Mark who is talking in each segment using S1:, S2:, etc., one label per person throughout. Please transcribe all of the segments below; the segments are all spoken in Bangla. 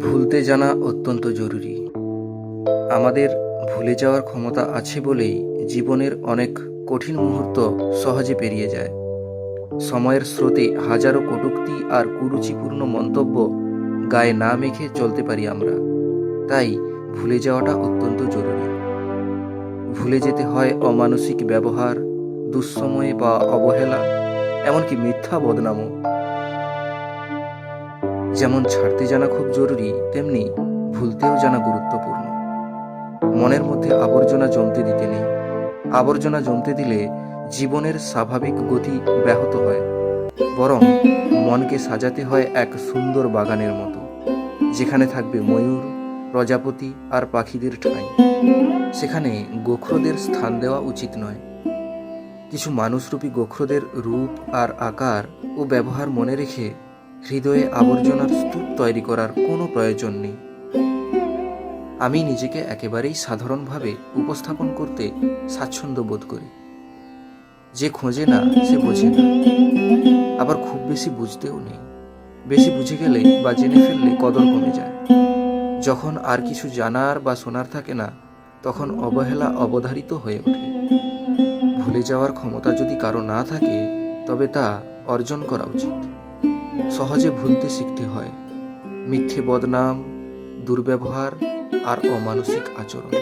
S1: ভুলতে জানা অত্যন্ত জরুরি। আমাদের ভুলে যাওয়ার ক্ষমতা আছে বলেই জীবনের অনেক কঠিন মুহূর্ত সহজে পেরিয়ে যায়। সময়ের স্রোতে হাজারো কটূক্তি আর কুরুচিপূর্ণ মন্তব্য গায়ে না মেখে চলতে পারি আমরা। তাই ভুলে যাওয়াটা অত্যন্ত জরুরি। ভুলে যেতে হয় অমানসিক ব্যবহার, দুঃসময়ে বা অবহেলা, এমনকি মিথ্যা বদনামও। যেমন ছাড়তে জানা খুব জরুরি, তেমনি ভুলতেও জানা গুরুত্বপূর্ণ। মনের মধ্যে আবর্জনা জমতে দিতে নেই। আবর্জনা জমতে দিলে জীবনের স্বাভাবিক গতি ব্যাহত হয়। বরং মনকে সাজাতে হয় এক সুন্দর বাগানের মতো, যেখানে থাকবে ময়ূর, প্রজাপতি আর পাখিদের ঠাঁই। সেখানে গোখরদের স্থান দেওয়া উচিত নয়। কিছু মানুষরূপী গোখরদের রূপ আর আকার ও ব্যবহার মনে রেখে হৃদয়ে আবর্জনার স্তূপ তৈরি করার কোনো প্রয়োজন নেই। আমি নিজেকে একেবারেই সাধারণভাবে উপস্থাপন করতে স্বাচ্ছন্দ্য বোধ করি। যে খোঁজে না সে বোঝে না, আবার খুব বেশি বুঝতেও নেই। বেশি বুঝে গেলে বা জেনে ফেললে কদর কমে যায়। যখন আর কিছু জানার বা শোনার থাকে না, তখন অবহেলা অবধারিত হয়ে ওঠে। ভুলে যাওয়ার ক্ষমতা যদি কারো না থাকে, তবে তা অর্জন করা উচিত। সহজে ভুলতে শিখতে হয় মিথ্যে বদনাম, দুর্ব্যবহার আর অমানসিক আচরণ।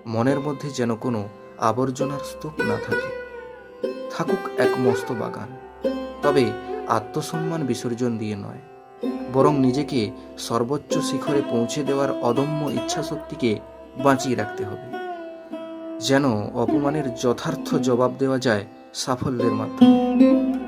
S1: মনের মধ্যে যেন কোনো আবর্জনার স্তূপ না থাকে। থাকুক এক মস্ত বাগান, তবে আত্মসম্মান বিসর্জন দিয়ে নয়, বরং নিজেকে সর্বোচ্চ শিখরে পৌঁছে দেওয়ার অদম্য ইচ্ছাশক্তিকে বাঁচিয়ে রাখতে হবে। যেন অপমানের যথার্থ জবাব দেওয়া যায় সাফল্যের মাধ্যমে।